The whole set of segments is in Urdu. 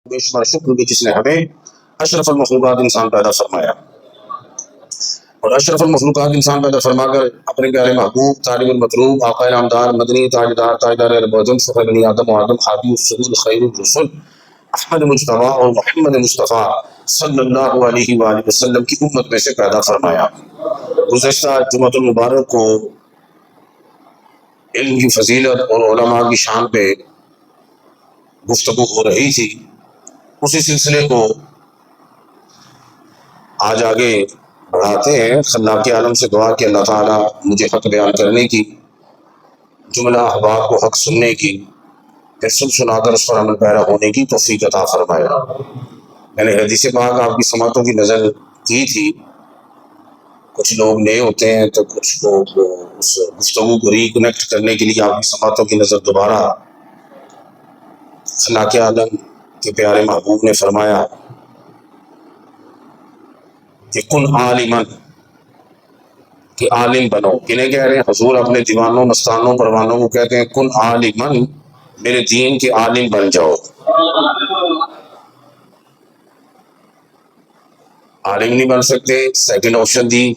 بے شمار شکر کہ جس نے ہمیں اشرف المخلوقات انسان پیدا فرمایا، اور اشرف المخلوقات انسان پیدا فرما کر اپنے پیارے محبوب طالب المطلوب آقا نامدار مدنی تاجدار تاجدار ارب اعظم فخر بنی آدم و آدم ہادی السبل خیر الرسل احمد مجتبی اور محمد مصطفیٰ صلی اللہ علیہ وآلہ وسلم کی امت میں سے پیدا فرمایا۔ گزشتہ جمعۃ المبارک کو علم کی فضیلت اور علماء کی شان پہ گفتگو ہو رہی تھی، اسی سلسلے کو آج آگے بڑھاتے ہیں۔ خلاق عالم سے دعا کہ اللہ تعالیٰ مجھے حق بیان کرنے کی، جملہ احباب کو حق سننے کی، پھر سنا کر اس پر عمل پیرا ہونے کی توفیق عطا فرمایا۔ میں نے حدیث پاک آپ کی سماعتوں کی نظر کی تھی، کچھ لوگ نئے ہوتے ہیں تو کچھ لوگ اس گفتگو کو ریکنیکٹ کرنے کے لیے آپ کی سماعتوں کی نظر دوبارہ۔ خلاق عالم کے پیارے محبوب نے فرمایا کہ کن عالمن، کہ عالم بنو۔ کنہیں کہہ رہے ہیں؟ حضور اپنے دیوانوں مستانوں پروانوں کو کہتے ہیں کن عالمن، میرے دین کے عالم بن جاؤ۔ عالم نہیں بن سکتے، سیکنڈ آپشن دی،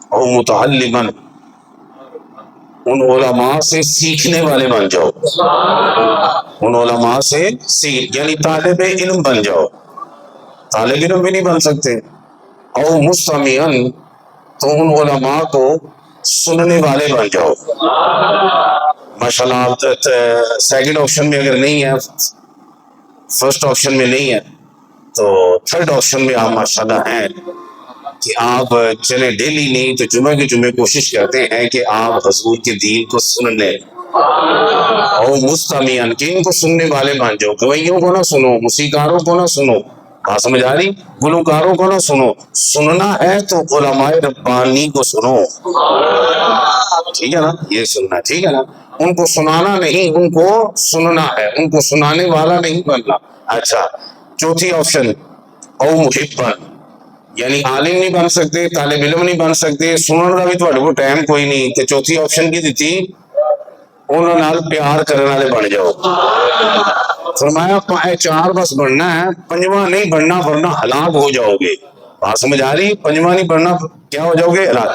اور متعلمن، ان علماء سے سیکھنے والے بن جاؤ، ان علماء سے یعنی طالب علم بن جاؤ۔ طالب علم بھی نہیں بن سکتے۔ او مستمعن، تو ان علماء کو سننے والے بن جاؤ۔ ماشاءاللہ آپ سیکنڈ آپشن میں اگر نہیں ہے، فرسٹ آپشن میں نہیں ہے، تو تھرڈ آپشن میں آپ ماشاءاللہ ہیں کہ آپ چلے ڈیلی نہیں تو جمعہ کے جمعے کوشش کرتے ہیں کہ آپ حضور کے دین کو سن لیں۔ او مستمعن، کہ ان کو سننے والے بن جاؤ۔ گویوں کو نہ سنو، موسیقاروں کو نہ سنو، بات سمجھ آ رہی؟ گلوکاروں کو نہ سنو، سننا ہے تو علماء ربانی کو سنو، ٹھیک ہے نا؟ یہ سننا، ٹھیک ہے نا؟ ان کو سنانا نہیں، ان کو سننا ہے، ان کو سنانے والا نہیں بننا۔ اچھا، چوتھی آپشن او محبن، یعنی عالم نہیں بن سکتے، طالب علم نہیں بن سکتے، سنن کا بھی تھوڑے کو ٹائم کوئی نہیں، تو چوتھی آپشن کی دیتی انہوں نال پیار کرنے والے بن جاؤ۔ فرمایا چار بس بننا ہے، پنجواں نہیں بننا ورنہ ہلاک ہو جاؤ گے۔ بات سمجھ آ رہی؟ پنجواں نہیں بننا، کیا ہو جاؤ گے؟ ہلاک۔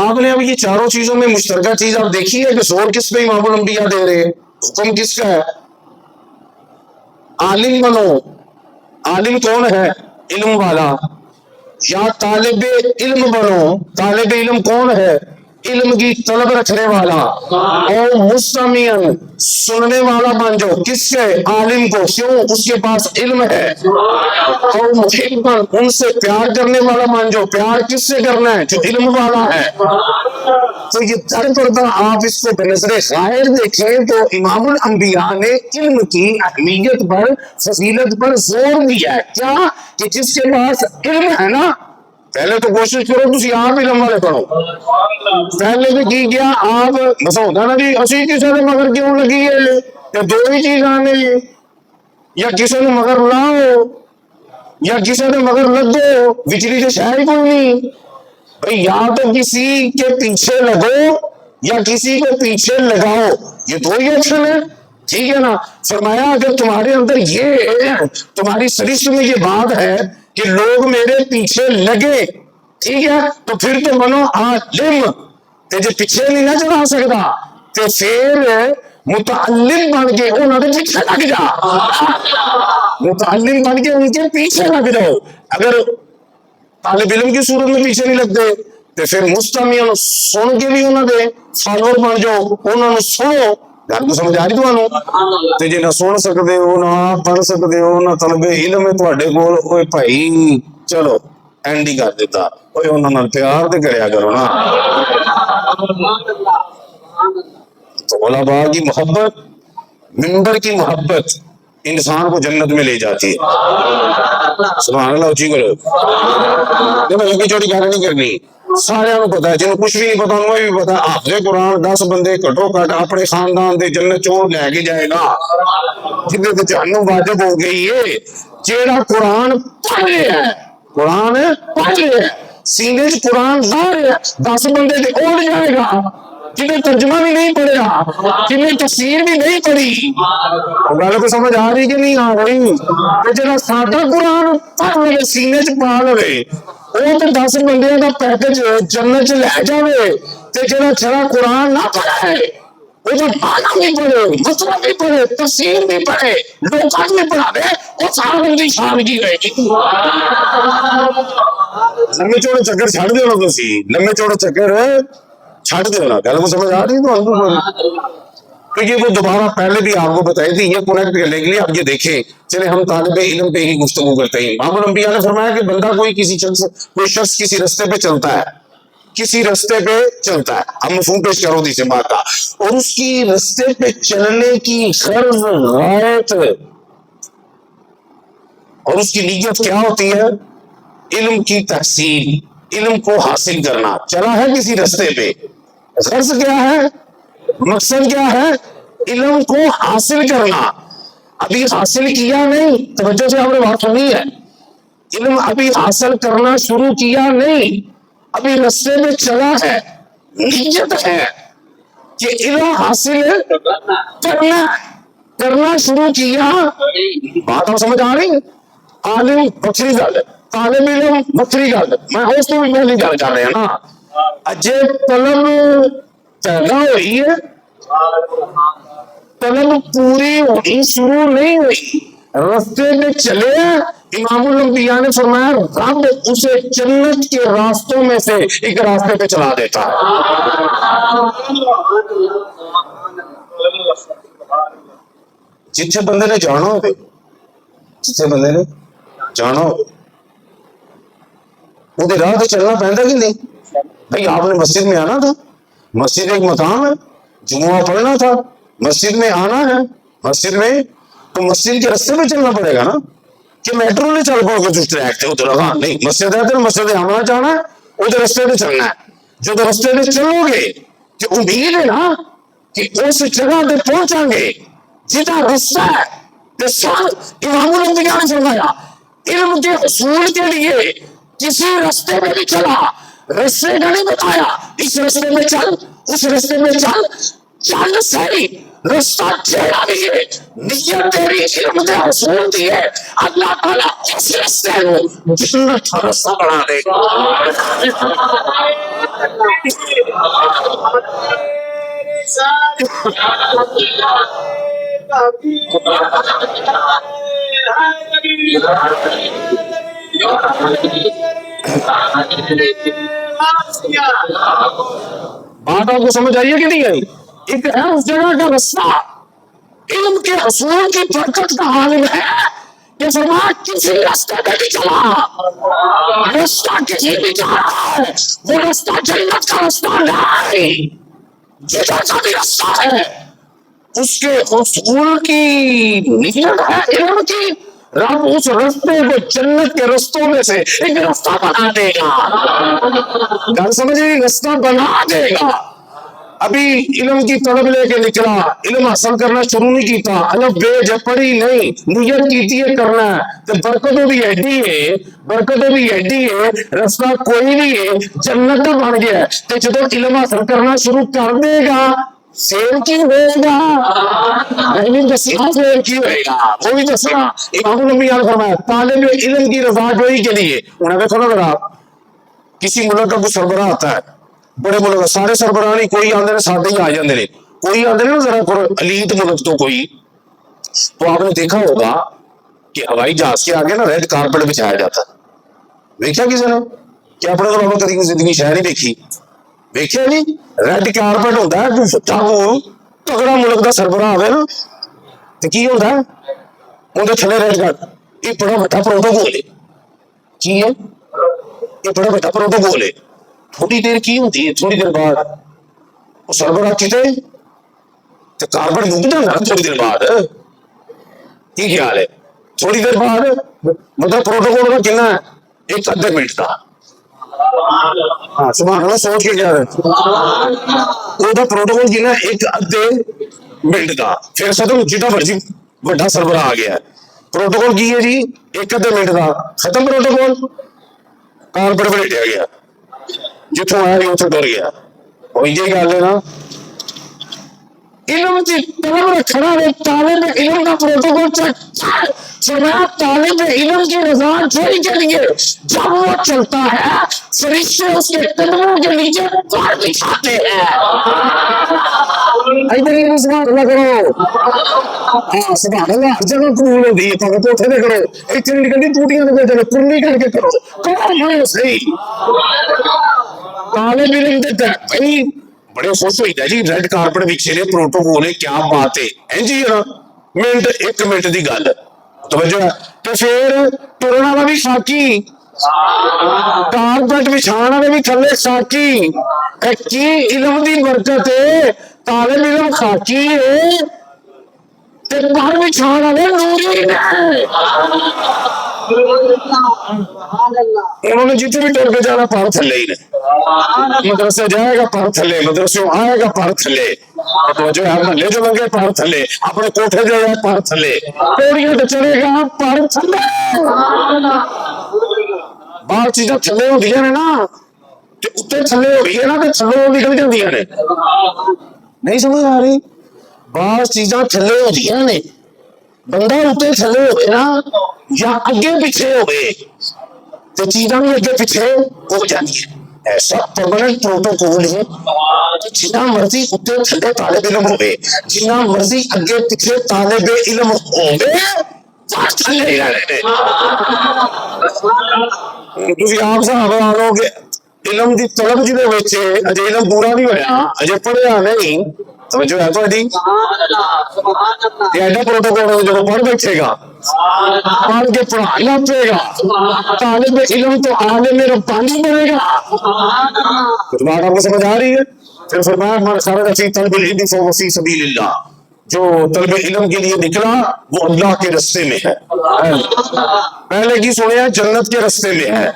آپ نے اب یہ چاروں چیزوں میں مشترکہ چیز آپ دیکھی ہے کہ زور کس پہ امام الانبیاء دے رہے ہیں؟ حکم کس کا ہے؟ عالم بنو۔ عالم کون ہے؟ علم والا۔ یا طالب علم بنو۔ طالب علم کون ہے؟ علم کی طلب رکھنے والا۔ اور مستمعن، سننے والا بن جاؤ، کس سے؟ عالم کو، کیوں؟ اس کے پاس علم ہے۔ اور محبن، ان سے پیار کرنے والا بن جاؤ۔ پیار کس سے کرنا ہے؟ جو علم والا ہے۔ تو یہ در پردہ آپ اس کو بنظر غائب دیکھیں تو امام الانبیاء نے علم کی اہمیت پر، فضیلت پر زور دیا ہے۔ کیا؟ کہ جس کے پاس علم ہے نا، پہلے تو کوشش کرو تسی آپ علم والے پڑھو۔ پہلے بھی کی گیا آپ بسا ہوتا نا جی اسی کسی نے مگر کیوں لگی ہے، یا دو ہی چیز آنے، یا کسی نے مگر لاؤ یا کسی نے مگر لگ دو، وچری تو شاید کوئی نہیں بھائی، یا تو کسی کے پیچھے لگو یا کسی کو پیچھے لگاؤ، یہ دو ہی آپشن ہے، ٹھیک ہے نا؟ فرمایا اگر تمہارے اندر یہ تمہاری سرشت میں یہ بات ہے کہ لوگ میرے پیچھے لگے، ٹھیک ہے، تو پھر تو بنو عالم، تے جو پیچھے نہیں نہ چلا سکتا تو پھر متعلم بن کے انہوں نے پیچھے لگ جا، متعلم بن کے ان کے پیچھے لگ جاؤ۔ اگر طالب علم کی صورت میں پیچھے نہیں لگتے تو پھر مستمع، سن کے بھی انہوں نے فالوور بن جاؤ، انہوں نے سنو۔ گل کو سمجھ آ رہی تمہوں؟ تے جے نہ سن سکتے ہو، نہ پڑھ سکتے ہو، نہ طلب علم ہے تواڈے کول، اوے بھائی چلو اینڈ ہی کر دیتا، اوے انہاں نال پیار تے کریا کرو نا۔ تو علماء کی محبت، منبر کی محبت انسان کو جنت میں لے جاتی ہے۔ سبحان اللہ، اچھی کرو، دیکھو لمبی چوڑی گل نہیں کرنی، سارے کو پتا ہے، جنہوں کچھ بھی نہیں پتا انہوں بھی پتا، حافظ قرآن 10 بندے گھٹو گھٹ اپنے خاندان دے جنت چوں لے کے جائے گا، جنہیں تے جہنم واجب ہو گئی ہے۔ جیڑا قرآن پڑھ رہا ہے، قرآن پڑھ رہا ہے، سینے چ قرآن لا رہا ہے، 10 بندے تے اڑ جائے گا، جنہیں ترجمہ بھی نہیں پڑھا، جنہیں تفسیر بھی نہیں پڑھی، گل کو سمجھ آ رہی کہ نہیں آ رہی؟ کہ جڑا سادہ قرآن پڑھ لے سینے چ پا لے وہ تو 10 بندیاں کا پیکج جنت چ لے جائے، تے جڑا چھڑا قرآن نہ پڑھا ہے وہ جو معنی بھی پڑھے، مطلب بھی پڑھے، تفسیر بھی پڑھے، لوگوں بھی پڑھا دے، وہ سارا بندی شان کی رہے گی۔ لمبے چوڑے چکر چھڑ دیو نا، تسی لمبے چوڑے چکر چھڑ دیو نا، گل کو سمجھ آ رہی ہے؟ تو یہ وہ دوبارہ پہلے بھی آپ کو بتائی تھی، یہ کنیکٹ کرنے کے لیے آپ یہ دیکھیں۔ چلے ہم طالب علم پہ ہی گفتگو کرتے ہیں۔ امام الانبیاء نے فرمایا کہ بندہ کوئی شخص کسی رستے پہ چلتا ہے، کسی رستے پہ چلتا ہے، ہم مفہوم پیش کرو دی سے بات کا، اور اس کی رستے پہ چلنے کی غرض، غایت اور اس کی نیت کیا ہوتی ہے؟ علم کی تحصیل، علم کو حاصل کرنا۔ چلا ہے کسی رستے پہ، غرض کیا ہے، مقصد کیا ہے؟ علم کو حاصل کرنا۔ ابھی حاصل کیا نہیں، توجہ سے آپ نے بات سنی ہے، علم ابھی حاصل کرنا شروع کیا نہیں، ابھی رستے میں چلا ہے، نیت ہے کہ علم حاصل کرنا شروع کیا۔ بات ہم سمجھ آ رہی ہے؟ عالم بکری گل، طالب علم بکری گل، میں اس کو بھی پہلی گل کر رہا ہوں نا۔ اجے طلب پیدا ہوئی ہے، طلب پوری ہوئی شروع نہیں ہوئی، رستے میں چلے۔ امام الانبیاء نے فرمایا رب اسے جنت کے راستوں میں سے ایک راستے پہ چلا دیتا ہے۔ جتنے بندے نے جانا ہو، جتنے بندے نے جانا ہو وہ راہ تو چلنا پہنتا کہ نہیں؟ بھائی آپ نے مسجد میں آنا تھا، مسجد ایک مقام ہے، جمعہ پڑھنا تھا، مسجد میں آنا ہے، مسجد میں تو مسجد کے رستے میں چلنا پڑے گا نا، کہ میٹرو نہیں چل پاؤ گے جس ٹریک سے ادھر، ہاں نہیں، مسجد ہے تو مسجد آنا چاہنا ہے، ادھر رستے پہ چلنا ہے۔ جو رستے پہ چلو گے کہ امید ہے نا کہ اس جگہ پہ پہنچیں گے جہاں رستہ ہے۔ امام الانبیاء نے فرمایا علم کے حصول کے لیے کسی رستے میں بھی چلا، رستے کا نہیں بتایا اس رستے میں چل، اس رستے میں چل، چل صحیح، رستہ چہرہ بھی ہے، نیت تیری علم کے حصول کی ہے، اللہ تعالیٰ اس رستے کو جنت کا رستہ بنا دے گا۔ بات آپ کو سمجھ آئیے کہ نہیں آئی؟ ایک ہے اس جگہ کا رستہ، علم کے حصول کی برکت کا عالم ہے کہ فرمایا کسی راستے پہ بھی چلا، رستہ کسی بھی جا رہا ہے، وہ رستہ جنت کا رستہ نہیں، جدھر کا بھی رستہ ہے اس کے حصول کی نیت ہے علم کی، رب اس رستے کو جنت کے رستوں میں سے ایک رستہ بنا دے گا۔ گل سمجھے؟ رستہ بنا دے گا۔ ابھی علم کی طلب لے کے نکلا، علم حاصل کرنا شروع نہیں کیتا، الف بے جب پڑھی نہیں، نیت کیتی ہے کرنا ہے، تو برکتوں بھی ایڈی ہے، برکتوں بھی ایڈی ہے، رستہ کوئی نہیں ہے، جنت کا بن گیا ہے۔ تو جب علم حاصل کرنا شروع کر دے گا سیل کی ہوئے گا، نہیں دسنا سیل کی ہوئے گا، وہ بھی دسنا۔ امام الانبیاء نے فرمایا طالب علم کی رضا جوئی کے لیے، انہیں دیکھو نا ذرا، کسی ملک کا کوئی سربراہ آتا ہے، بڑے ملک سارے سربراہ نہیں، کوئی آندے نے سادے ہی آ جاندے نے، کوئی آندے نے ذرا الیت ملک تو کوئی، تو آپ نے دیکھا ہوگا کہ ہوائی جہاز کے آگے نا ریڈ کارپٹ بچھایا جاتا ہے، دیکھا کسی نے؟ کیا اپنے تو بابا کبھی زندگی شہر نہیں دیکھی؟ دیکھا نہیں؟ ریڈ کارپٹ ہوتا ہے، جو تگڑا ملک کا سربراہ آئے نا تو کی ہوتا ہے اندر تھلے ریڈ کارپٹ، یہ بڑا بڑا پروٹوکول ہے، کی ہے یہ بڑا بڑا پروٹوکول ہے۔ تھوڑی دیر کی ہوتی ہے، تھوڑی دیر بعد وہ سربراہ کتے تو کاربن مک جانا تھوڑی دیر بعد، کی خیال ہے؟ تھوڑی دیر بعد مطلب پروٹوکول کا کتنا ہے؟ ایک ادھے منٹ کا، ہاں سبحان اللہ، سوچ کے کیا ہے وہ پروٹوکول کتنا ہے؟ ایک ادھے منٹ کا، پھر ختم، جیتا مرضی بڑا سربراہ آ گیا ہے، پروٹوکول کی ہے جی ایک ادھے منٹ کا، ختم پروٹوکول، کاربن پلٹیا گیا، جتوں آیا گیا اتوں ٹر گیا، اور یہ گل ہے نا علم کی طلب رکھنا ہے طالب علم کا پروٹوکول جناب طالب علم کی رضا تھوڑی چلیے جب وہ چلتا ہے فرشتے اس کے قدموں کے نیچے پار بچھاتے ہیں ادھر ہی سبحان اللہ کرو ہاں سبحان اللہ ہر جگہ قبول ہوتی ہے تو کوٹھے پہ کرو ایک چلی نکلتی ٹوٹیاں نکل جائے کنڈی کر کے کرو صحیح طالب علم دیتا ہے بھائی بڑے خوش ہوئی جی ریڈ کارپٹ بچھے نے پروٹوکول ہے کیا بات ہے جی منٹ ایک منٹ دی گل توجہ تو پھر ٹرنا والا بھی ساکی کارپٹ بچھانا والا بھی تھلے ساکی کی علم دی برکت ہے طالب علم خاکی ہے تے باہر بچھانا والے نوری ہے انہوں نے جتنے بھی ٹر کے جانا پار تھلے ہی نے مدرسے جائے گا پار تھلے مدرسے آئے گا پار تھلے جو ہے محلے جو لگے پار تھلے اپنے کوٹھے جائے گا پار تھلے پیڑیاں تو چلے گا پار تھلے باہر چیزاں تھلے ہو گئی نے نا اتنے تھلے ہو گئی ہے نا تو تھلے نکل جاتی نے نہیں سمجھ آ رہی باہر چیزاں تھلے ہو گئی نے بندہ اتنے تھلے ہو گئے نا یا اگے پیچھے ہو گئے تو چیزاں بھی اگے پیچھے ہو جاتی ہیں ایسا پرماننٹ پروٹوکول ہے جنا مرضی اتنے تھلے طالب علم ہو گئے جنا مرضی اگے پیچھے طالب علم ہو گئے تھلے ہی رہنے تھی آپ صحابہ والوں کے علم دی طلب جی اجے علم پورا نہیں ہوا اجے پڑھیا نہیں توجہ ہے تھوڑی ایڈا پروٹوکول جو پڑھ بیٹھے گا پڑھ کے پڑھانا پڑے گا طالب علم تو عالم ربانی بنے گا کچھ بات آپ کو سمجھ آ رہی ہے پھر فرمایا من خرج فی طلب العلم فهو فی سبیل اللہ جو طلب علم کے لیے نکلا وہ اللہ کے رستے میں ہے پہلے کی سنیا جنت کے رستے میں ہے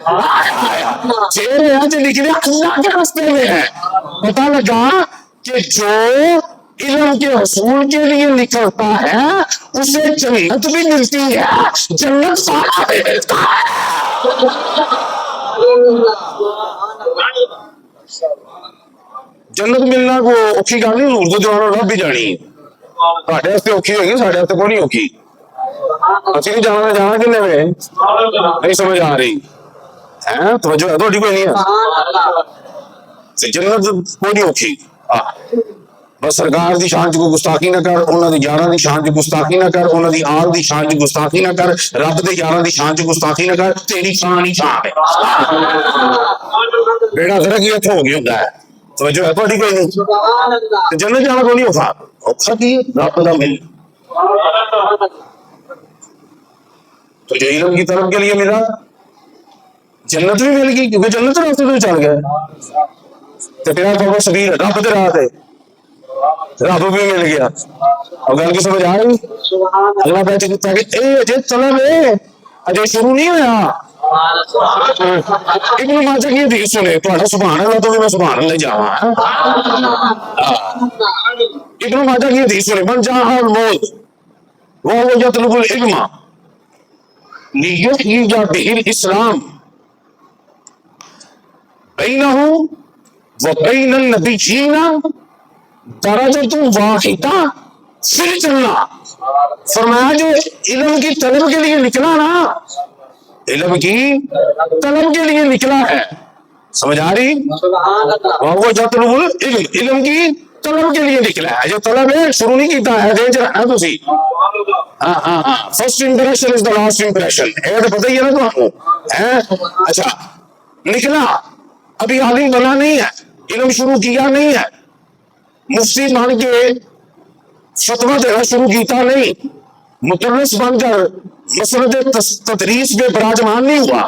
چہرے ہیں جو نکلے اللہ کے رستے میں ہے پتا لگا کہ جو علم کے حصول کے لیے نکلتا ہے اسے جنت بھی ملتی ہے جنت سارا بھی ملتا ہے جنت ملنا کو اوکھی گل نہیں نور تو جانا رب بھی جانی ساڈے واسطے اوکھی ہوگی ساڈے واسطے کوئی نہیں اوکھی اسی نہیں جانا کنے میں نہیں سمجھ آ رہی ہے توجہ ہے تھوڑی کوئی نہیں ہے جنت کوئی نہیں اوکھی بس سرکار دی شان کو گستاخی نہ کر انہاں دی یاراں دی شان کی گستاخی نہ کر انہاں دی آل دی شان کی گستاخی نہ کر رب دے یاراں دی شان کی گستاخی نہ کر تیری شان ہی شان ہے بیڑا غرق ہی اتھے ہو گیا ہوتا ہے توجہ ہے تھوڑی کوئی نہیں جنت جانا کو نہیں ہوتا اوکھا کی رب دا مل تو جو علم کی طرف کے لیے ملا جنت بھی مل گئی کیونکہ جنت راستے تو چل گیا تو تیرا تو سبیل رب دے راہ تے رب بھی مل گیا اور گل کی سمجھ آ رہی اللہ بیٹھ کے کہ اے اجے طلب ہے اجے شروع نہیں ہوا ابن ماجہ کی حدیث سنے تہاڈا سبحان اللہ تو میں سبحان اللہ جاواں ابن ماجہ کی حدیث سنے من جاء الموت وهو يطلب العلم ليحيي به الاسلام بينه وبين النبيين درجۃ واحدہ پھر چلنا فرمایا جو علم کی طلب کے لیے نکلا نا علم کی طلب کے لیے نکلا ہے سمجھ آ رہی وہ یطلب العلم علم کی طلب کے لیے نکلا ہے جو طلب ہے شروع نہیں کیتا ہے ڈینجر ہے تسی first impression is the last impression یہ تو پتہ ہی ہے نا تمہیں اچھا نکلا ابھی عالم بنا نہیں ہے علم شروع کیا نہیں ہے مفتی بن کے فتویٰ دینا شروع کیتا نہیں مدرس بن کر مسند تدریس پہ براجمان نہیں ہوا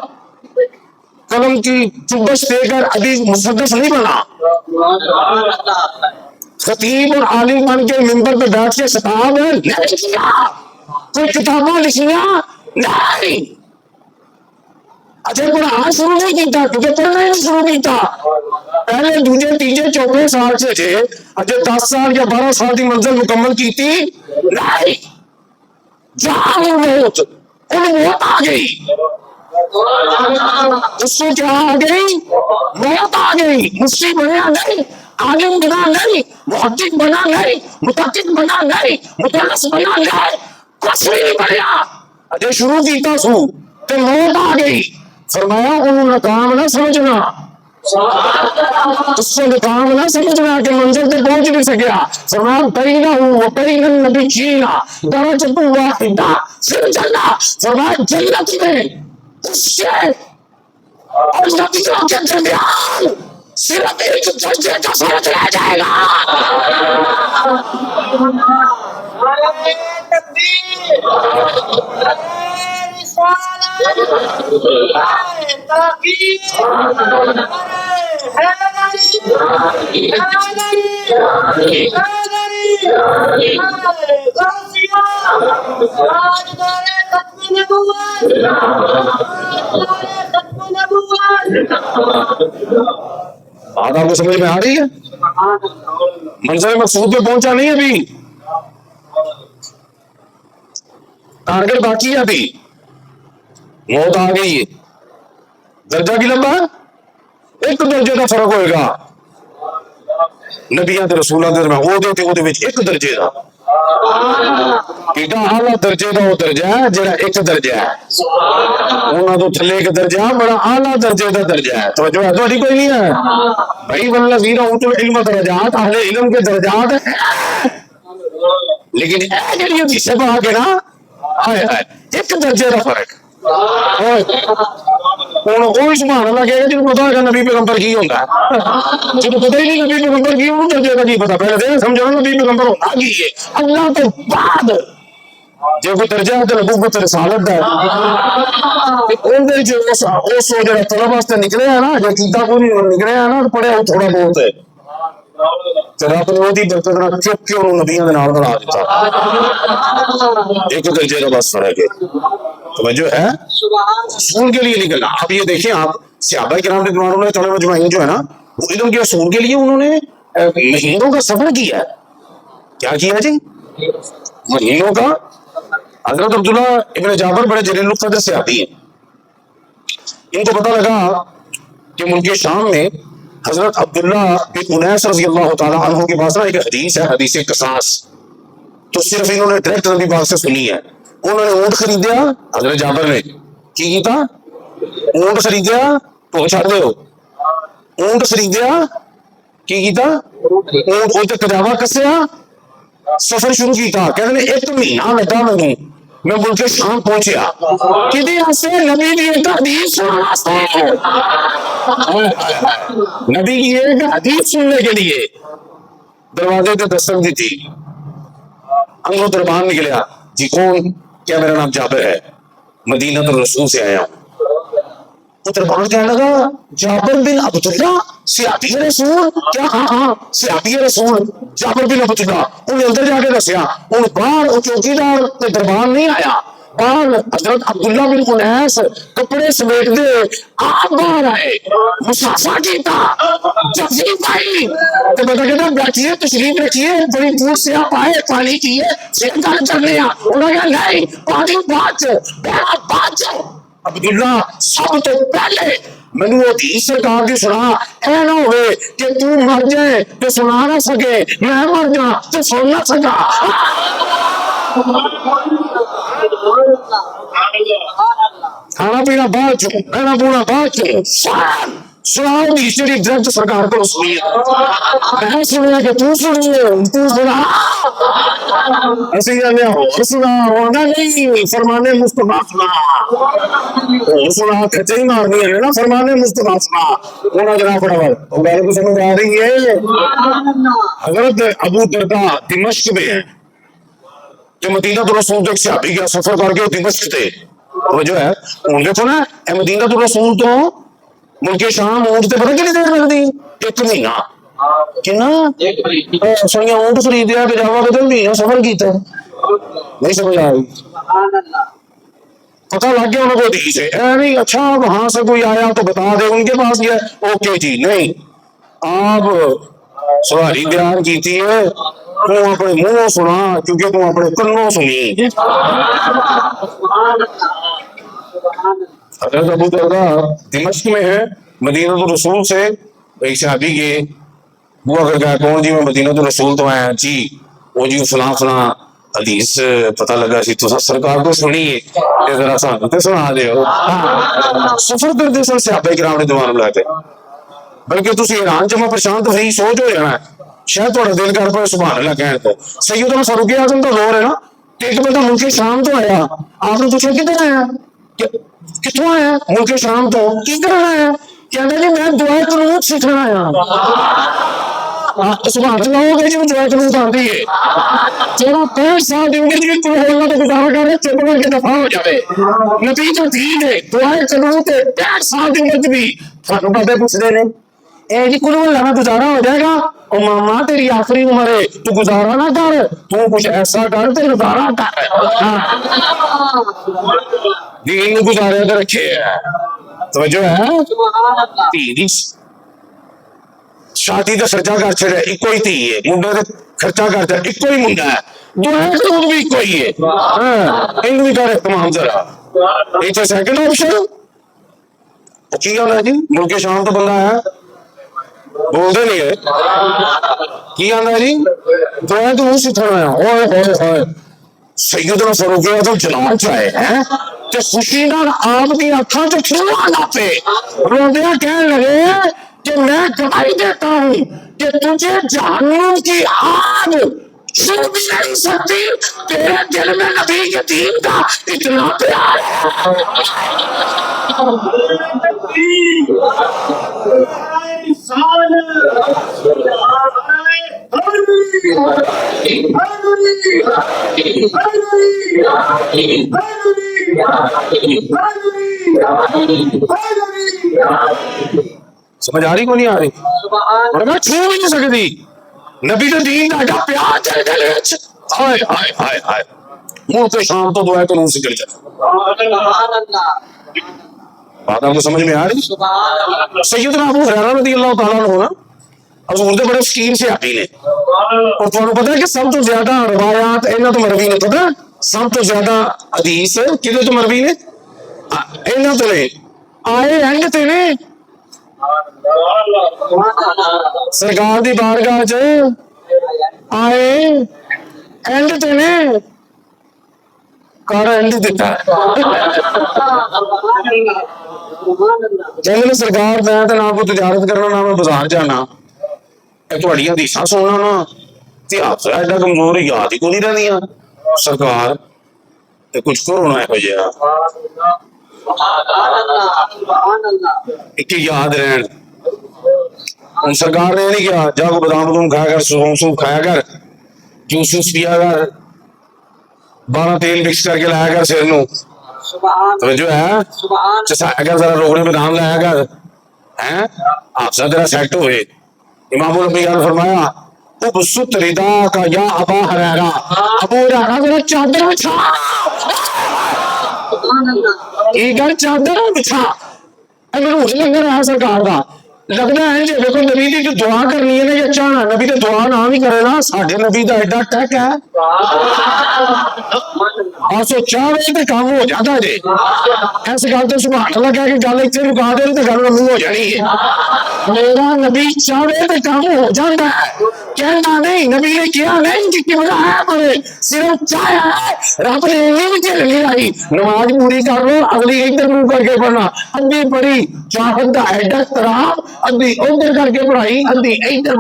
قلم کی چبش دے کر ابھی مصدف نہیں بنا خطیب اور عالم بن کے ممبر پہ بیٹھ کے خطاب نہیں کیا کوئی کتابیں لکھیاں نہیں اچھا پڑھانا شروع نہیں کیتا کیونکہ پڑھنا ہی شروع کیتا پہلے دوسرے تیسرے چوتھے سال سے تھے اچھا 10 سال یا 12 سال کی منزل مکمل کی تھی نہیں جہاں موت موت آ گئی اس کو کیا آ گئی موت آ گئی مفتی بنیا نہیں عالم بنا نہیں، محقق بنا نہیں، متحقق بنا نہیں، مدرس بنا نہیں، کچھ بھی نہیں بنیا. اجے شروع کیتا سو تے موت آ گئی. فرمایا انہوں نے کام نہ سمجھنا، اس سے کام نہ سمجھنا کہ منزل تک پہنچ نہیں سکیا. فرمایا کرینہ ہوں کرین النبی جینا درجۃ واحدہ پھر جنہ. فرمایا جنت میں اس سے اور نبیوں کے درمیان صرف ایک درجے کا فرق رہ جائے گا. بات آپ کو سمجھ میں آ رہی ہے؟ منظر مقصود پہ پہنچا نہیں ابھی، ٹارگیٹ باقی ہے ابھی. موت آ گئی ہے. درجہ کی لمبا ایک درجے کا فرق ہوئے گا نبیاں تے رسولاں دے درمیان. وہ دے وچ ایک درجے دا کیڑا اعلی درجے دا وہ درجہ ہے جڑا ایک درجہ ہے. انہاں تو تھلے ایک درجہ بڑا اعلی درجے دا درجہ ہے. توجہ ہے تہاڈی کوئی نہیں ہے بھائی. والذین اوتوا العلم درجات، اہل علم کے درجات ہیں. لیکن اے جڑی حدیث پا کے نا ہائے ہائے ایک درجے دا فرق. ہوں سبحان اللہ کہے گا جنہوں پتا ہے نبی پیغمبر کی ہوتا ہے. جنہوں پتہ ہی نہیں نبی پیغمبر کی انہوں درجے کا نہیں پتا. پہلے دے سمجھو نبی پیغمبر ہوتا کی ہے اللہ تو بعد جو کوئی درجہ ہے تو نبوت رسالت ہے. اس جڑا طلب واسطے نکلے ہیں نا جو کیتا کوئی نکلے ہیں نا پڑھیا تھوڑا بہت ہے رب نے وہی برکت نہ چپ کے انہوں نبیوں کے نال بنا دیتا. ایک درجے کا بس فرق ہے. توجہ ہے اصول کے لیے نکلنا. اب یہ دیکھیں آپ صحابہ کرام رضوان اللہ تعالی اجمعین جو ہے نا وہ علم کے اصول کے لیے انہوں نے مہینوں کا سفر کیا. کیا کیا جی؟ مہینوں کا. حضرت عبداللہ ابن جابر بڑے جلیل القدر صحابی ہیں. ان کو پتہ لگا کہ ملک شام میں حضرت عبداللہ بن انیس رضی اللہ تعالیٰ عنہ کے پاس ایک حدیث ہے حدیث قصاص. تو صرف انہوں نے ڈائریکٹ نبی پاک سے سنی ہے. انہوں نے اونٹ خریدیا. حضرت جابر نے کی کیتا؟ اونٹ خریدیا تو چھڑ دے ہو. اونٹ خریدیا کی کیتا؟ اونٹ کوئی کجاوا کسیا سفر شروع کیتا. کہتے ہیں ایک مہینہ لگا میں ملک شام پہنچیا. کدی سے نبی کی ایک حدیث نبی کی ایک حدیث سننے کے لیے دروازے پہ دستک دی تھی. انگو دربان نکلیا. جی کون؟ کیا میرا نام جابر ہے مدینہ الرسول سے آیا ہوں. وہ دربان کہنے لگا جابر بن عبداللہ صحابی رسول؟ کیا ہاں صحابی رسول جابر بن عبداللہ. انہیں اندر جا کے دسیا. ان باہر چوکیدار کے دربان نہیں آیا. باہر حضرت عبداللہ بن انیس کپڑے سمیٹ دے آپ باہر آئے مسافہ کیتا جفی پائی تو بتا کہتا بیٹھیے تشریف رکھیے بڑی دور سے آپ آئے پانی پیے پھر گل کرنے. انہوں نے کہا نہیں پانی بات عبداللہ سب تو پہلے میں نے وہ حدیث سرکار کی سنا. اے نہ ہوئے کہ تو مر جائے تو سنا نہ سکے، میں مر جا تو سن نہ سکا. کھانا پینا بعد چوں کھانا پونا بعد چوں سناؤ حدیث شریف ڈائریکٹ سرکار کو سنیے. میں سنیا کہ تو سنیے تو سنا اسی جانے اور سنا ہونا نہیں فرمانے مصطفیٰ سنا سنا کھچے ہی مارنی ہے نا فرمانے مصطفیٰ سنا. ہونا جناب فٹافٹ تو میرے کو سمجھ آ رہی ہے. حضرت ابو درداء دمشق میں ہے کہ مدینہ الرسول تک صحابی کا سفر کر کے دمشق تھے. وہ جو ہے ان دیکھو نا مدینہ الرسول تو ملک شام اونٹ تے پتہ کتنی دیر لگتی؟ ایک مہینہ. کنا سوئیاں اونٹ خریدیا کہ جاوا کے مہینہ سفر کیتا. نہیں سمجھ آ رہی. پتہ لگ گیا انہوں کو حدیث ہے. اے نہیں اچھا وہاں سے کوئی آیا تو بتا دے ان کے پاس گیا. اوکے جی نہیں آپ سواری بیان کیتی ہے تو اپنے منہ سنا کیونکہ تم اپنے کنوں سنی. حضرت ابو درداء دمشق میں ہے مدینہ الرسول سے ایک صحابی کے بوا کر کہا کون جی میں مدینہ تو رسول تو آیا جی وہ جی فلاں فلاں حدیث پتہ لگا سی تو سرکار کو سنیے ذرا سانو تے سنا دیو سفر کرتے سن صحابہ کرام رضوان اللہ تے بلکہ تسی حیران جمع پریشان تو صحیح سوچ ہو جانا ہے شاید تھوڑا دل کر پائے سبحان اللہ کہنے کو سیدنا فاروق اعظم کا دور ہے نا کہ ایک بندہ ملک شام تو آیا آپ نے پوچھا کدھر آیا کتوں آیا ملک شام تو کی کرنا آیا کہتے جی میں دعا قنوت سیکھنا آیا سبحان اللہ ہو گئی جی دعا قنوت آتی ہے چلو 5 سال دی عمر میں کوئی اللہ تو گزارا کر رہے چلو کے دفاع ہو جائے نتیجہ ٹھیک ہے دعا قنوت 5 سال دی عمر بھی سانو بابے پوچھتے ہیں اے جی کلو اللہ گزارا ہو جائے گا او ماما تیری آخری عمر ہے تو گزارا نہ کر تو کچھ ایسا کر تو گزارا کر دین گزارے تو رکھے توجہ ہے تیری شادی کا خرچہ کر چڑیا ایک ہی تھی ہے منڈے کا خرچہ کر چڑیا ایک ہی منڈا ہے دعا قنوت بھی ایک ہی ہے ان بھی کر اہتمام ذرا ایک سیکنڈ آپشن کی گل ہے جی ملک شام تو بندہ ہے بولتے نہیں ہے کی آتا جی دعا تو نہیں سکھانا ہے ہوئے ہوئے ہوئے سیدنا فاروق اعظم جلال چاہے ہیں کہ خوشی نال آپ کی اکھاں چ چھوڑا نہ پے روندیا کہنے لگے کہ میں گواہی دیتا ہوں کہ تجھے جہنم کی آگ چھو بھی نہیں سکتی تیرے دل میں نبی کے دین کا اتنا پیار سمجھ آ رہی کو نہیں آ رہی اور میں چھو بھی نہیں سکتی نبی کا دین کا پیار چل گئے ہائے ہائے ہائے ہائے منہ کے شام تو دعا قنوت سے گر جائے بات آپ کو سمجھ میں آ رہی سیدنا ابو ہریرہ رضی اللہ تعالیٰ عنہ نا حضور دے بڑے فقیر سے آتی نے اور تمہیں پتا ہے کہ سب تو زیادہ روایات انہاں تو مروی نے پتا سب تو زیادہ حدیث کدے تو مروی نے انہاں تو نے آئے اینڈ تے نے سرکار دی بارگاہ چ آئے اینڈ تے نے کار اینڈ دیتا کہندے سرکار میں تے نہ کوئی تجارت کرنا نہ میں بازار جانا تھوڑی حدیثاں سننا نا تے آپ ایڈا کمزور یاد ہی کو نہیں رہنیاں سرکار تے کچھ کرو نہ ہو جائے ایک یاد رہن ان سرکار نے نہیں کیا جا کو بادام بدوم کھایا کر سوپ کھایا کر جوس جوس پیا کر 12 تیل مکس کر کے لایا کر سر نو توجہ ہے چسایا کر ذرا روغنے بادام لایا کر ہیں آپ سے تیرا سیٹ ہوئے امام الانبیاء نے فرمایا ابسط ردا کا یا ابا ہریرہ ابو ہریرہ ذرا چادر بچھا یہ گھر چادر بچھا اگر اس لنگر ہے سرکار کا لگتا ہے جی دیکھو نبی دی جو دعا کرنی ہے نا یہ چاہنا نبی تے دعا نہ بھی کرے نا ساڈے نبی دا ایڈا ٹیک ہے آسو چاہے تے کام ہو جاتا جی ایس گل تے سبحان اللہ کہہ کے گل اتنے مکا دے تے گل لمبی ہو جانی ہے میرا نبی چاہے تے کام ہو جاتا ہے کہنا نہیں نبی نے کیا نہیں کہ کیوں ہے پر صرف چاہیا ہے رب نے نہیں چلنی آئی نماز پوری کر لو اگلی ادھر منہ کر کے پڑھنا ادھی پڑھی چاہت دا ایڈا احترام ادھی ادھر کر کے پڑھائی ادھی ادھر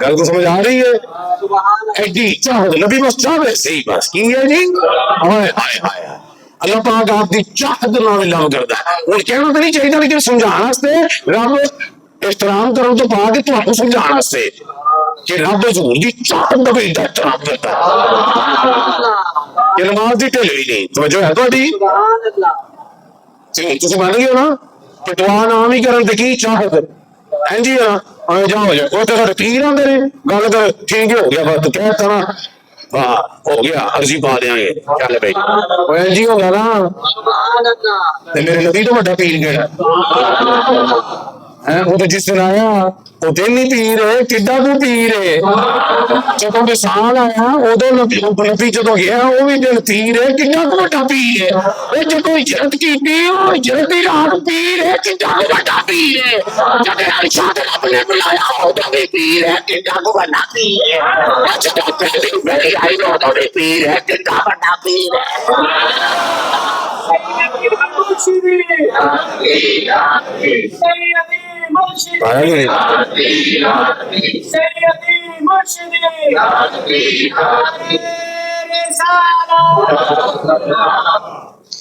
گل کو سمجھ آ رہی ہے ایڈی چاہت نبی بس چاہے صحیح بس کی ہے جی ہائے ہائے ہائے اللہ پاک آپ کی چاہت نال لو کردا ہے اور کہنا تو نہیں چاہیے لیکن سمجھانا واسطے رب احترام کرو تو پا کے تمہیں سمجھانا واسطے کہ رب حضور دی چاہت دا بھی احترام کرتا ہے یہ نماز دی ٹھل نہیں توجہ ہے تہاڈی تسی مان گئے نا کہ دعا نام ہی کرن تے کی چاہت ہاں جی ہاں جا ہو جائے وہ تو سارے پیر آندے نے گل تو ٹھیک ہو گیا بس کہتا نا ہو گیا عرضی پا دیں گے چل بھائی وہ جی ہوگا نا میرے نبی تو بڑا پیر گیا ہے وہ تو جس دن آیا ਉਹ ਦਿਨ ਹੀ ਪੀਰ ਹੈ, ਕਿੱਡਾ ਕੋ ਪੀਰ ਹੈ। ਜਦੋਂ ਵਿਸਾਲ ਆਇਆ ਉਦੋਂ ਨਬੀ ਜਦੋਂ ਗਿਆ ਉਹ ਵੀ ਦਿਨ ਪੀਰ ਹੈ, ਕਿੰਨਾ ਕੁ ਵੱਡਾ ਪੀਰ ਹੈ। ਉਹ ਜਦੋਂ ਹਿਜਰਤ ਕੀਤੀ ਉਹ ਹਿਜਰਤ ਦੀ ਰਾਤ ਪੀਰ ਹੈ, ਕਿੰਨਾ ਕੁ ਵੱਡਾ ਪੀਰ ਹੈ। ਜਦੋਂ ਅਰਸ਼ਾ ਦੇ ਰੱਬ ਨੇ ਬੁਲਾਇਆ ਉਦੋਂ ਵੀ ਪੀਰ ਹੈ, ਕਿੰਨਾ ਕੁ ਵੱਡਾ ਪੀਰ ਹੈ। ਜਦੋਂ ਪਹਿਲੀ ਮੇਰੀ ਆਈ ਉਦੋਂ ਵੀ ਪੀਰ ਹੈ, ਕਿੰਨਾ ਵੱਡਾ ਪੀਰ ਹੈ।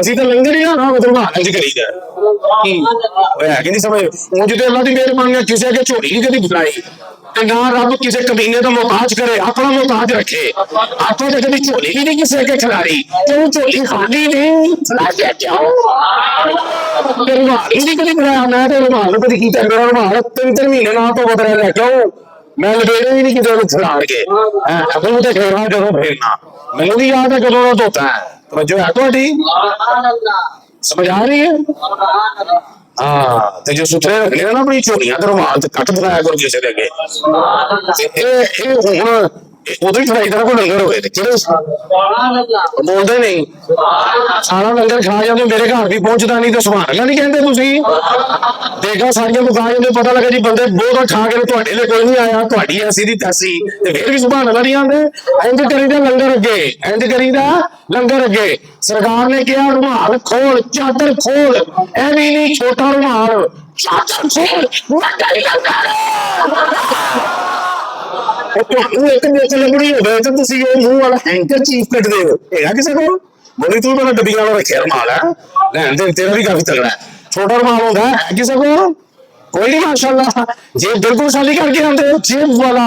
ਅਸੀਂ ਤਾਂ ਲੰਗਰ ਹੀ ਨਾ ਮਤਲਬ ਇੰਜ ਕਰੀਦਾ ਹੋਇਆ ਕਿ ਨਹੀਂ ਸਮਝ। ਉਹ ਜਦੋਂ ਅੱਲਾ ਦੀ ਮਿਹਰਬਾਨੀ ਨਾਲ ਕਿਸੇ ਅੱਗੇ ਝੋਲੀ ਨਹੀਂ ਕਦੀ ਬੁਲਾਈ ਤੇ ਨਾ ਰੱਬ ਕਿਸੇ ਕਮੀਨੇ ਦਾ ਮੁਹਤਾਜ ਕਰੇ, ਆਪਣਾ ਮੁਹਤਾਜ ਰੱਖੇ। ਆਪਾਂ ਤਾਂ ਕਦੀ ਝੋਲੀ ਵੀ ਨਹੀਂ ਕਿਸੇ ਅੱਗੇ ਖਿਲਾਰੀ, ਕਿਉਂ ਝੋਲੀ ਖਾਲੀ ਨਹੀਂ ਫਲਾਜੇ ਕਿਉਂ ਰੁਮਾਲ ਹੀ ਨਹੀਂ ਕਦੀ ਬਣਾਇਆ। ਮੈਂ ਤੇ ਰੁਮਾਲ ਨੂੰ ਕਦੀ ਕੀਤਾ, ਮੇਰਾ ਰੁਮਾਲ 3 ਮਹੀਨੇ ਨਾਲ ਤੋਂ ਬਦਲਿਆ ਲੈ ਕਿਉਂ ਮੈਂ ਲਪੇੜੇ ਵੀ ਨਹੀਂ ਕਿਤੇ ਉਹਨੂੰ ਫਲਾੜ ਕੇ ਅਗਲ ਤੇ ਫੇਰਨਾ ਜਦੋਂ ਫੇਰਨਾ ਮੈਨੂੰ ਵੀ ਯਾਦ ਹੈ ਕਦੋਂ ਦਾ ਧੋਤਾ ਹੈ। ਤਵੱਜੋ ਹੈ ਤੁਹਾਡੀ, ਸਮਝ ਆ ਰਹੀ ਹੈ। ਹਾਂ ਤੇ ਜੋ ਸੁਥਰੇ ਰੱਖਣੇ ਨਾ ਆਪਣੀ ਝੋਲੀਆਂ ਤੇ ਰੁਮਾਲ ਤੇ ਕੱਟ ਦਿਖਾਇਆ ਕਰੋ ਕਿਸੇ ਦੇ ਅੱਗੇ। ਇਹ ਹੁਣ ਉਦੋਂ ਹੀ ਫੜਾਈ ਦਾ ਕੋਈ ਲੰਗਰ ਹੋਏ ਤੇ ਕਿਹੜੇ ਬੋਲਦੇ ਨਹੀਂ, ਸਾਰਾ ਲੰਗਰ ਖਾ ਜਾਂਦੇ ਮੇਰੇ ਘਰ ਵੀ ਪਹੁੰਚਦਾ ਨਹੀਂ ਤੇ ਸੁਭਾਨ ਅੱਲਾਹ ਨਹੀਂ ਕਹਿੰਦੇ ਤੁਸੀਂ। ਦੇਖਾ ਸਾਰੀਆਂ ਮੁਕਾ ਜਾਂਦੇ, ਪਤਾ ਲੱਗਾ ਜੀ ਬੰਦੇ ਬਹੁਤ ਖਾ ਕੇ ਤੁਹਾਡੇ ਲਈ ਕੋਈ ਨਹੀਂ ਆਇਆ, ਤੁਹਾਡੀ ਐਸੀ ਦੀ ਤੈਸੀ ਤੇ ਫਿਰ ਵੀ ਸੁਭਾਨ ਅੱਲਾਹ ਨਹੀਂ ਆਉਂਦੇ। ਇੰਜ ਕਰੀਦਾ ਲੰਗਰ ਅੱਗੇ, ਇੰਜ ਕਰੀਦਾ ਲੰਗਰ ਅੱਗੇ। ਸਰਕਾਰ ਨੇ ਕਿਹਾ ਰੁਮਾਲ ਖੋਲ, ਚਾਦਰ ਖੋਲ, ਇਹ ਵੀ ਨਹੀਂ ਛੋਟਾ ਰੁਮਾਲ, ਚਾਦਰ ਖੋਲ ਵੱਡਾ ਲੰਗਰ। ਇੱਕ ਦੇਖ ਲੱਗਣੀ ਹੋਵੇ ਤਾਂ ਤੁਸੀਂ ਉਹ ਮੂੰਹ ਵਾਲਾ ਹੈਂਕਰ ਚੀਫ ਕੱਢਦੇ ਹੋ, ਹੈਗਾ ਕਿਸੇ ਕੋਲ ਬੋਲੀ ਤੂੰ ਪਹਿਲਾਂ ਡੱਬੀਆਂ ਵਾਲਾ ਰੱਖਿਆ ਰੁਮਾਲ ਹੈ, ਲੈਣ ਦੇਣ ਤੇਰਾ ਵੀ ਕਾਫੀ ਤਗੜਾ ਹੈ। ਛੋਟਾ ਰੁਮਾਲ ਹੁੰਦਾ ਹੈ ਕਿਸੇ ਕੋਲ? ਕੋਈ ਨਹੀਂ ਮਾਸ਼ਾਅੱਲਾ। ਜੇ ਬਿਲਕੁਲ ਖਾਲੀ ਕਰਕੇ ਆਉਂਦੇ ਹੋ ਜੇਬ ਵਾਲਾ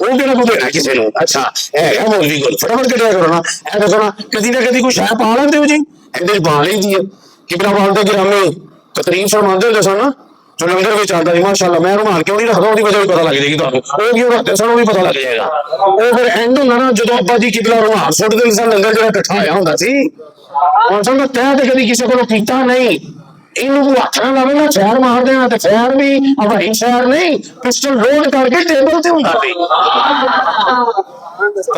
ਉਹ ਕਿਹੜਾ ਕੋ ਦੇਣਾ ਕਿਸੇ ਨੂੰ। ਅੱਛਾ ਹੈਗਾ ਮੌਲਵੀ ਕੋਲ, ਫਟਾਫਟ ਕੱਢਿਆ ਕਰੋ ਨਾ। ਇਹ ਦੇਖੋ ਨਾ ਕਦੀ ਨਾ ਕਦੀ ਕੁਛ ਹੈ ਪਾ ਲੈਂਦੇ ਹੋ ਜੀ, ਇਹਦੇ ਪਾ ਲੈਂਦੀ ਹੈ। ਕਿਬਲਾ ਵਾਲਦਾ ਗਿਰਾਮੀ ਤਕਰੀਬ ਫਰਮਾਉਂਦੇ ਹੁੰਦੇ ਸਨ ਜੋ ਲੰਗਰ ਵਿੱਚ ਆਉਂਦਾ ਸੀ। ਮਾਸ਼ਾਅੱਲਾ ਮੈਂ ਰੁਮਾਲ ਕਿਉਂ ਨਹੀਂ ਰੱਖਦਾ, ਉਹਦੀ ਵਜ੍ਹਾ ਵੀ ਪਤਾ ਲੱਗ ਜਾਏਗੀ ਤੁਹਾਨੂੰ। ਉਹ ਕਿਉਂ ਰੱਖਦੇ ਸਨ ਉਹ ਵੀ ਪਤਾ ਲੱਗ ਜਾਏਗਾ। ਉਹ ਫਿਰ ਐਂਡ ਹੁੰਦਾ ਨਾ ਜਦੋਂ ਅੱਬਾ ਜੀ ਕਿਬਲਾ ਰੁਮਾਲ ਸੁੱਟ ਦਿੰਦੇ ਸਨ, ਲੰਗਰ ਜਿਹੜਾ ਇਕੱਠਾ ਹੋਇਆ ਹੁੰਦਾ ਸੀ। ਹੁਣ ਸਮਝੋ ਤੈਅ ਤੇ ਕਦੀ ਕਿਸੇ ਕੋਲੋਂ ਕੀਤਾ ਨਹੀਂ, ਇਹਨੂੰ ਹੱਥ ਨਾਲ ਲਾਵੇ ਨਾ ਫੈਰ ਮਾਰ ਦੇਣਾ, ਤੇ ਫੈਰ ਵੀ ਹਵਾਈ ਫੈਰ ਨਹੀਂ, ਪਿਸਟਲ ਲੋਡ ਕਰਕੇ ਟੇਬਲ ਤੇ ਹੁੰਦਾ ਸੀ।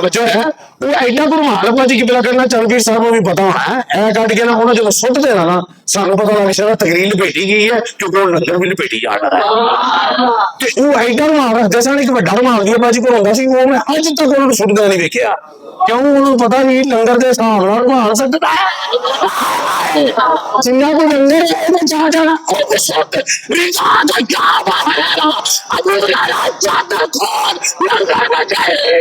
ਬੱਚੋ ਹੈ ਉਹ ਐਡਾ ਕੁ ਰੁਮਾਲ ਅੱਬਾ ਜੀ ਕਿਬਲਾ ਕਰਨਾ ਚੰਦਵੀਰ ਸਾਹਿਬ ਨੂੰ ਵੀ ਪਤਾ ਹੋਣਾ। ਇਹ ਕੱਢ ਕੇ ਨਾ ਉਹਨਾਂ ਜਦੋਂ ਸੁੱਟ ਦੇਣਾ ਨਾ ਸਾਨੂੰ ਪਤਾ ਲੱਗ ਜਾਣਾ ਤਕਰੀਰ ਲਪੇਟੀ ਗਈ ਹੈ, ਕਿਉਂਕਿ ਉਹ ਲੰਗਰ ਵੀ ਲਪੇਟੀ ਜਾ ਰਿਹਾ ਹੈ। ਤੇ ਉਹ ਐਡਾ ਰੁਮਾਲ ਰੱਖਦੇ ਸਨ, ਇੱਕ ਵੱਡਾ ਰੁਮਾਲ ਦੀ ਅੱਬਾ ਜੀ ਕੋਲ ਹੁੰਦਾ ਸੀ, ਉਹ ਮੈਂ ਅੱਜ ਤੱਕ ਉਹਨਾਂ ਨੂੰ ਸੁੱਟਦਾ ਨਹੀਂ ਵੇਖਿਆ। ਕਿਉਂ? ਉਹਨੂੰ ਪਤਾ ਵੀ ਲੰਗਰ ਦੇ ਹਿਸਾਬ ਨਾਲ ਰੁਮਾਲ ਸੁੱਟਦਾ ਹੈ। ਜਿੰਨਾ ਕੋਈ ਲੰਗਰ ਜਾ ਜਾਣਾ ਉਹ ਸੁੱਟ ਰਿਜ਼ਾ ਦਾ ਕਿਆ ਬਾਹਰ ਅਬੂ ਲਾਲਾ ਚਾਦਰ ਖੋਲ ਲੰਗਰ ਬਚਾਏ।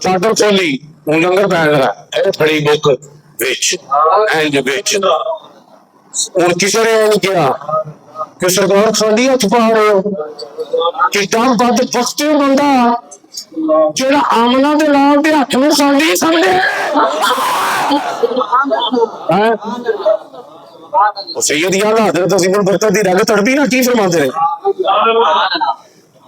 ਚਾਦਰ ਖੋਲੀ ਹੁਣ ਲੰਗਰ ਪੈਣ ਲੱਗਾ, ਇਹ ਫੜੀ ਬੁੱਕ ਵਿੱਚ ਇੰਜ ਵਿੱਚ। ਹੁਣ ਕਿਸੇ ਨੇ ਇਹ ਨਹੀਂ ਕਿਹਾ ਕਿ ਸਰਕਾਰ ਖਾਲੀ ਹੱਥ ਪਾ ਰਹੇ ਹੋ। ਕਿੱਡਾ ਵੱਧ ਬਖਤੇ ਬੰਦਾ ਜਿਹੜਾ ਆਮਨਾ ਦੇ ਨਾਲ ਦੇ ਹੱਥ ਨੂੰ ਖਾਲੀ ਸਮਝੇ। ਉਹ ਸੈਯਦ ਆਲਾ ਹਜ਼ਰਤ ਅਜ਼ੀਮ ਉਲ ਬਰਕਤ ਦੀ ਰਗ ਤੜਪੀ ਨਾ ਕੀ ਫਰਮਾਉਂਦੇ ਨੇ,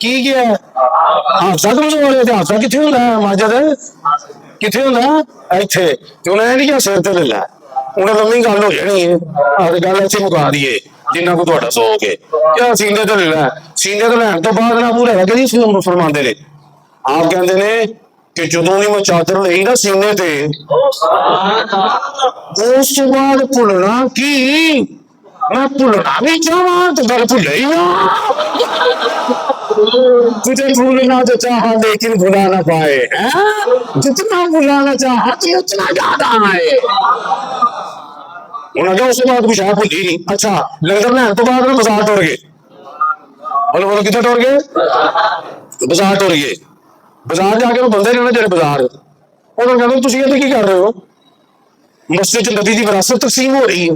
کی کیا حادثہ کمزور ہے حادثہ کتنے ہوتا ہے ماجد کتنے ہوتا ہے اتنے انہیں نہیں کیا سر تے لے لا انہیں لمبی گل ہو جانی ہے ہر گل ایسے مکا دیے جنہ کو تا سوک ہے کیا سینے تو لے لا سینے تو لین تو بعد نہ پورا کہ نہیں فرما نے آپ کہتے ہیں کہ جدوں ہی میں چادر لئی نا سینے تے اس تو بعد بھولنا کی میں بھولنا بھی چاہاں تو گل بھولے ہی نہ تجھے بھولنا تو چاہا لیکن بھلا نہ پائے جتنا بھلانا چاہا تو اتنا زیادہ آئے انہوں نے اس کے بعد کچھ ہے بھولی نہیں اچھا لنگر لین تو بعد میں بازار ٹور گئے بولو بولو کتنے ٹور گئے بازار ٹور گئے بازار جا کے وہ بندے نے جڑے بازار انہوں نے کہا تھی اتنے کی کر رہے ہو مسجد نبی کی وراثت تقسیم ہو رہی ہے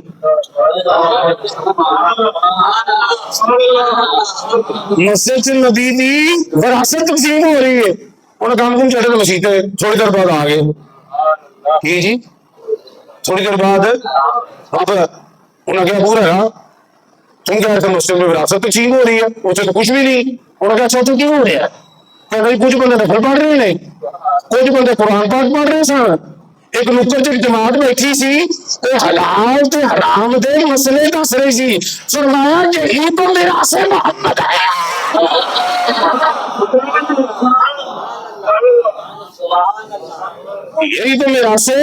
مسجد نبی کی وراثت تقسیم ہو رہی ہے انہوں نے کام کم چڑھے مسیح تھوڑی دیر بعد آ گئے جی تھوڑی دیر بعد اب انہوں نے کہا پورا ہے تم کہہ رہے تھے مسجد میں وراثت تقسیم ہو رہی ہے اسے تو کچھ بھی نہیں انہوں نے کہا اچھا تو کیوں ہو رہا ہے کچھ بندے نفل پڑھ رہے ہیں کچھ بندے قرآن پاک پڑھ رہے سن ایک نکر چ جماعت بیٹھی سی حلال تے حرام دے مسئلے دس رہی سی فرمایا یہی تو میرا سے محمد ہے یہی تو میرا سے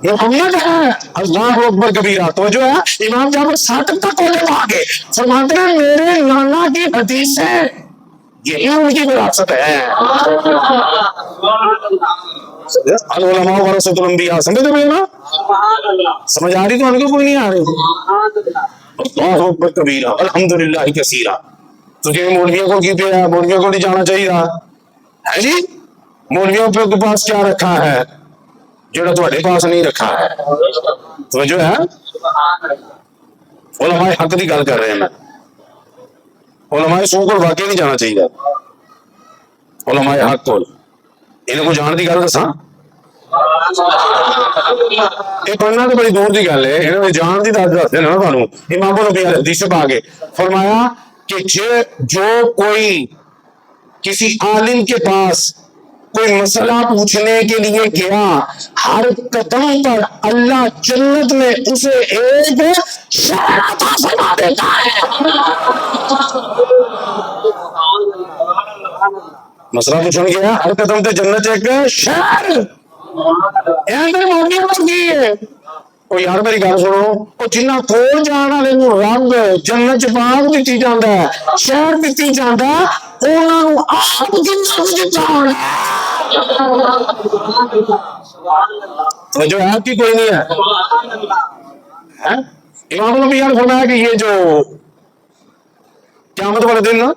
محمد ہے اللہ اکبر کبیرہ توجہ ہے امام جعفر صادق تک کولے آگے فرماتے ہیں میرے نانا کی حدیث ہے یہی ان کی وراثت ہے العلماء ورثۃ الانبیاء سمجھ رہے نا سمجھ آ رہی تو ان کو کوئی نہیں آ رہی اللہ اکبر کبیرہ الحمدللہ کثیرہ تجھے مولویوں کو کی پہ مولویوں کو نہیں جانا چاہیے ہے جی مولویوں کے پاس کیا رکھا ہے جڑا تھوڑے پاس نہیں رکھا ہے توجہ ہے علماء حق کی گل کر رہے ہیں میں علماء سو کو واقعی نہیں جانا چاہیے علماء حق کو انہیں کو جان کی گل دساں یہ پڑھنا تو بڑی دور کی گل ہے انہوں نے جان کی دس دستے نا تمہیں امام نبی حدیث پا کے فرمایا کہ جو کوئی کسی عالم کے پاس کوئی مسئلہ پوچھنے کے لیے گیا ہر قدم پر اللہ جنت میں اسے ایک شہر عطا فرما دیتا ہے مسئلہ پوچھنے گیا ہر قدم تے جنت ایک شہر وہ یار میری گل سنو وہ جنہ کول جان والے رنگ جنت چ باغ دتی جاندا ہے شہر دتی جاندا انہاں نوں آپ جنت دتا ہونا جو آپ کی کوئی نہیں ہے امام نبی نے فرمایا کہ یہ جو قیامت والے دن نا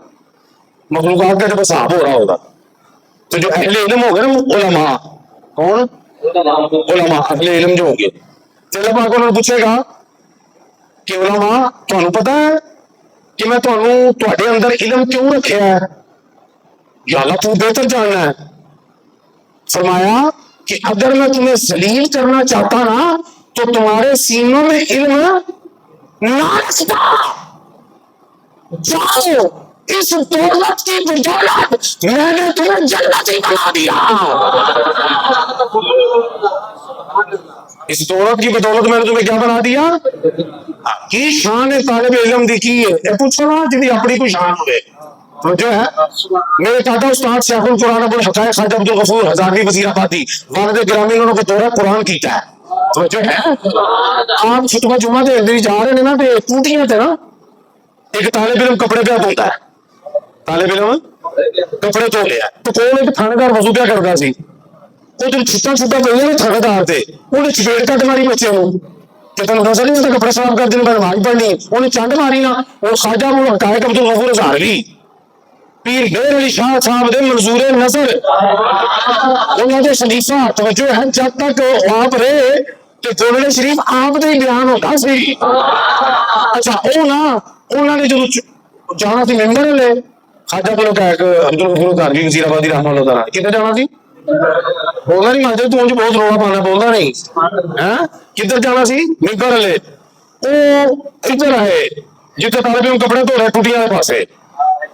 مخلوقات کا جب حساب ہو رہا ہوگا تو جو اہل علم ہو گئے نا علماء کون علماء اہل علم جو ہوں گے تو اللہ پاک انہوں نے پوچھے گا کہ علماء تمہیں پتا ہے کہ میں تمہیں اندر علم کیوں رکھا ہے یا اللہ تو بہتر جاننا ہے فرمایا کہ اگر میں تمہیں ذلیل کرنا چاہتا نا تو تمہارے سینوں میں علم نہ رکھتا جاؤ اس دولت کی بدولت میں نے تمہیں جنتی بنا دیا اس دولت کی بدولت میں نے تمہیں کیا بنا دیا کی شان طالب علم دی کی ہے یہ پوچھو نا جی اپنی کوئی شان ہوئے جو ہے میرے دادا استاد شیخ القرآن ابو الحقائق خواجہ عبد الغفور ہزاروی وزیر آبادی والد گرامی انہوں نے دورہ قرآن کیتا ہے تو جو ہے آپ خطبہ جمعہ دے اندر جا رہے ہیں نا تے ٹوٹیاں تے نا ایک طالب علم کپڑے پہ دھوتا ہے طالب علم کپڑے دھو لیا تو کون ایک تھانے دار وضو کیا کرتا سی وہ جو چھٹا چھٹا پہ نا تھانے دار تے انہیں چپیڑ کٹ ماری بچے کو کہ تمہیں نظر نہیں ہوتا کپڑے صاف کر دینے پر نماز پڑھنی انہیں چنڈ ماری نا وہ خواجہ ابو الحقائق عبد الغفور ہزاروی پیر غیر علی شاہ صاحب دے منظور نظر انہوں نے خلیفہ توجہ ہے جب تک آپ رہے کہ قرآن شریف آپ دے بیان ہوتا سی اچھا انہوں نے جو جانا سی ممبر لے خواجہ ابو الحقائق عبد الغفور ہزاروی وزیر آبادی رحمہ اللہ تعالیٰ کدھر جانا سی بولنا نہیں مانتے تو مجھے بہت رولا پانا بولنا نہیں کدھر جانا سی ممبر لے وہ ادھر آئے جتنے طالب علم کپڑے دھو رہے ٹوٹیاں کے پاسے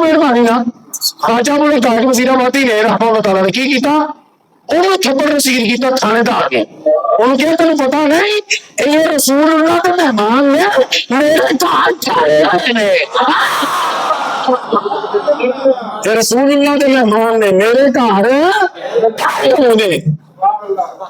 ਮਿਹਰਬਾਨੀ ਨਾ ਖਾਜਾ ਬੋਲੇ ਕਾਜ ਵਜ਼ੀਰਾਬਾਦੀ ਨੇ ਰੱਬ ਤਾਲਾ ਨੇ ਕੀ ਕੀਤਾ ਉਹਨੂੰ ਥੱਪੜ ਰਸੀਦ ਕੀਤਾ ਥਾਣੇਦਾਰ ਨੇ ਉਹਨੂੰ ਕਿਹਾ ਤੈਨੂੰ ਪਤਾ ਨਹੀਂ ਇਹ ਰਸੂਲullah ਦੇ ਮਹਿਮਾਨ ਨੇ ਮੇਰੇ ਘਰ ਠਹਿਰੇ ਆਏ ਨੇ ਇਹ ਰਸੂਲullah ਦੇ ਮਹਿਮਾਨ ਨੇ ਮੇਰੇ ਘਰ ਠਹਿਰੇ ਹੋਏ ਨੇ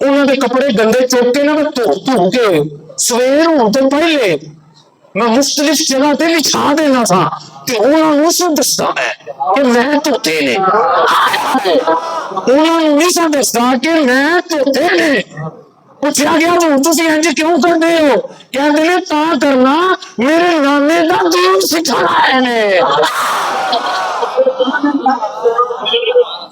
ਉਹਨਾਂ ਦੇ ਕੱਪੜੇ ਗੰਦੇ ਚੁੱਕ ਕੇ ਨਾ ਧੋ ਕੇ ਸਵੇਰ ਹੋਣ ਤੋਂ ਪਹਿਲੇ ਮੈਂ ਮੁਖਤਲਿਫ ਜਗ੍ਹਾ ਤੇ ਵਿਛਾ ਦੇਣਾ ਸਾਂ ਤੇ ਉਹਨਾਂ ਨੂੰ ਸਭ ਦੱਸਦਾ ਹੈ ਕਿ ਮੈਂ ਧੋਤੇ ਨੇ ਉਹਨਾਂ ਨੂੰ ਨਹੀਂ ਸਭ ਦੱਸਦਾ ਕਿ ਮੈਂ ਧੋਤੇ ਨੇ ਪੁੱਛਿਆ ਗਿਆ ਤੁਸੀਂ ਇੰਜ ਕਿਉਂ ਕਰਦੇ ਹੋ ਕਹਿੰਦੇ ਨੇ ਤਾਂ ਕਰਨਾ ਮੇਰੇ ਨਾਨੇ ਦਾ ਦੀਨ ਸਿਖਾਇਆ ਨੇ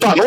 ਤੁਹਾਨੂੰ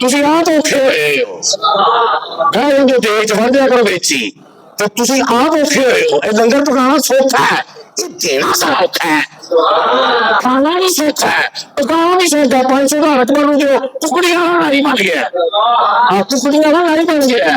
ਤੁਸੀਂ ਆਪ ਔਖੇ ਹੋਏ ਹੋ ਗਾਂ ਜੋ ਦੇਖ ਵੰਡਿਆ ਕਰੋ ਵੇਚੀ ਤੇ ਤੁਸੀਂ ਆਪ ਔਖੇ ਹੋਏ ਹੋ ਇਹ ਲੰਗਰ ਪਕਾਉਣਾ ਸੌਖਾ ਹੈ ਇਹ ਦੇਣਾ ਸੌਖਾ ਹੈ ਖਾਣਾ ਵੀ ਸੌਖਾ ਹੈ ਪਕਾਉਣਾ ਵੀ ਸੌਖਾ 500 ਦਾ ਰਕਬਾ ਨੂੰ ਜੋ ਟੁਕੜੀਆਂ ਨਾਲ ਨਹੀਂ ਬਣ ਗਿਆ ਆ ਟੁਕੜੀਆਂ ਨਾਲ ਨਹੀਂ ਬਣ ਗਿਆ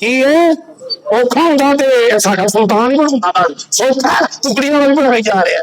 ਕੀ ਹੈ ਔਖਾ ਹੁੰਦਾ ਤੇ ਸਾਡਾ ਸੁਲਤਾਨ ਹੀ ਬਣਦਾ ਸੌਖਾ ਟੁਕੜੀਆਂ ਨਾਲ ਬਣਾਈ ਜਾ ਰਿਹਾ